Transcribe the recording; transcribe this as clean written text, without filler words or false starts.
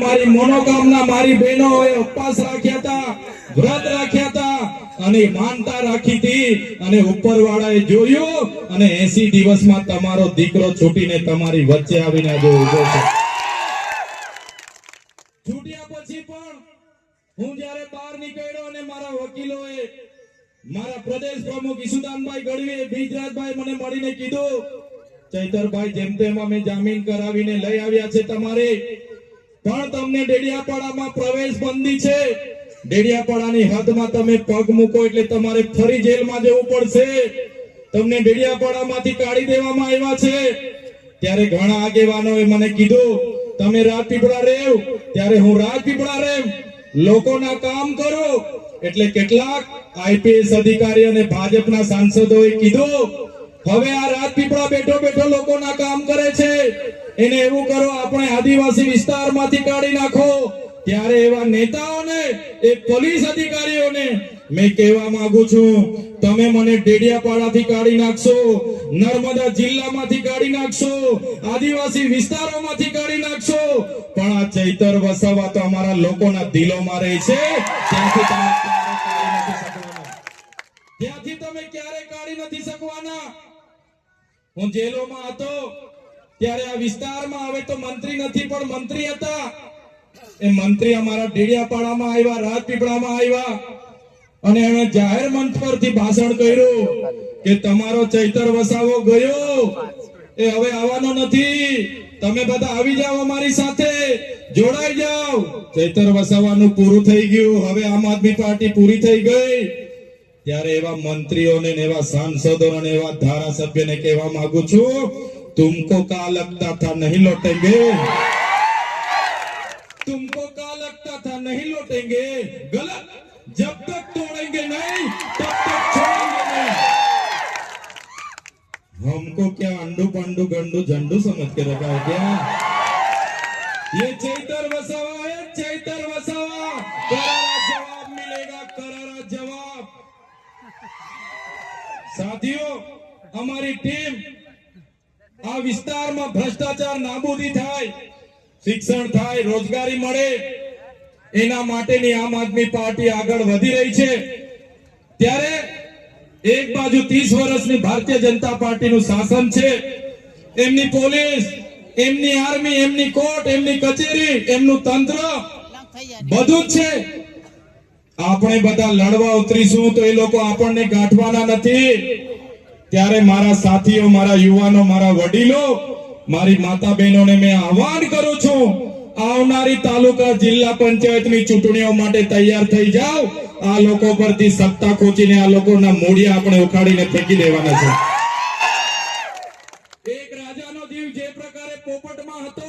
મારી મનોકામના મારી બહેનોએ ઉપવાસ રાખ્યા હતા, વ્રત રાખ્યા હતા અને માનતા રાખી હતી અને ઉપરવાળાએ જોયું અને 80 દિવસમાં તમારો દીકરો છૂટીને તમારી વચ્ચે આવીને આજે ઊભો છે. છૂટ્યા પછી પણ હું જ્યારે બહાર નીકળ્યો અને મારા વકીલોએ મારા પ્રદેશ પ્રમુખ ઈસુદાનભાઈ ગઢવીએ બીજરાજભાઈ મને મળીને કીધું, ચૈતરભાઈ જેમ તેમ અમે જામીન કરાવીને લઈ આવ્યા છે તમારે, પણ તમને ડેડિયાપાડામાં પ્રવેશ બંધી છે. ડેડિયાપાડાની હદમાં તમે પગ મૂકો એટલે તમારે ફરી જેલમાં જવું પડશે. તમને ડેડિયાપાડામાંથી કાઢી દેવામાં આવ્યા છે. ત્યારે ઘણા આગેવાનોએ મને કીધું તમે રાજપીપળા રહેવ, ત્યારે હું રાજપીપળા રહેવ, લોકોના કામ કરો. એટલે કેટલાક આઈપીએસ અધિકારી અને ભાજપના સાંસદોએ કીધું હવે આ રાજપીપળા બેઠો બેઠો લોકોના કામ કરે છે, એને એવું કરો આપણે આદિવાસી વિસ્તારમાંથી કાઢી નાખો. ત્યારે એવા નેતાઓને એ પોલીસ અધિકારીઓને મેં કહેવા માંગુ છું, તમે મને ડેડિયાપાડાથી કાઢી નાખશો, નર્મદા જિલ્લામાંથી કાઢી નાખશો, આદિવાસી વિસ્તારોમાંથી કાઢી નાખશો, પણ આ ચૈતર વસાવા તો અમારા લોકોના દિલોમાં રહે છે. ત્યાંથી તમે ક્યારે કાઢી નથી શકવાના. હું જેલોમાં હતો ત્યારે આ વિસ્તારમાં હવે તો મંત્રી નથી પણ મંત્રી હતા. એ મંત્રી અમારા ડેડિયાપાડામાં આવ્યા, રાજપીપળામાં આવ્યા અને એમણે જાહેર મંચ પરથી ભાષણ કર્યું કે તમારો ચૈતર વસાવો ગયો, એ હવે આવવાનો નથી, તમે બધા આવી જાઓ, અમારી સાથે જોડાઈ જાઓ. ચૈતર વસાવાનું પૂરું થઈ ગયું, હવે આમ આદમી પાર્ટી પૂરી થઈ ગઈ. ત્યારે એવા મંત્રીઓને એવા સાંસદોને એવા ધારાસભ્યને કહેવા માંગુ છું, तुमको क्या लगता था नहीं लौटेंगे, तुमको क्या लगता था नहीं लौटेंगे, गलत. जब तक तोड़ेंगे नहीं तब तक छोड़ेंगे नहीं. हमको क्या अंडू पंडू गंडू झंडू समझ के रखा है क्या? ये चैतर वसावा है, चैतर वसावा. करारा जवाब मिलेगा, करारा जवाब. साथियों, हमारी टीम આ વિસ્તારમાં ભ્રષ્ટાચાર નાબૂદી થાય, શિક્ષણ થાય, રોજગારી મળે, એના માટેની આમ આદમી પાર્ટી આગળ વધી રહી છે. ત્યારે એક બાજુ 30 વર્ષની ભારતીય જનતા પાર્ટીનું શાસન છે, એમની પોલીસ, એમની આર્મી, એમની કોર્ટ, એમની કચેરી, એમનું તંત્ર બધું જ છે. આપણે બધા લડવા ઉતરીશું તો એ લોકો આપણને ગાંઠવાના નથી. ત્યારે મારા સાથીઓ, મારા યુવાનો, મારા વડીલો, મારી માતા બહેનોને મેં આહવાન કરું છું, આવનારી તાલુકા જિલ્લા પંચાયતની ચૂંટણીઓ માટે તૈયાર થઈ જાઓ. આ લોકો પરથી સત્તા ખોચીને આ લોકોના મૂળિયા આપણે ઉખાડીને ફેંકી દેવાના છે. એક રાજાનો જીવ જે પ્રકારે પોપટમાં હતો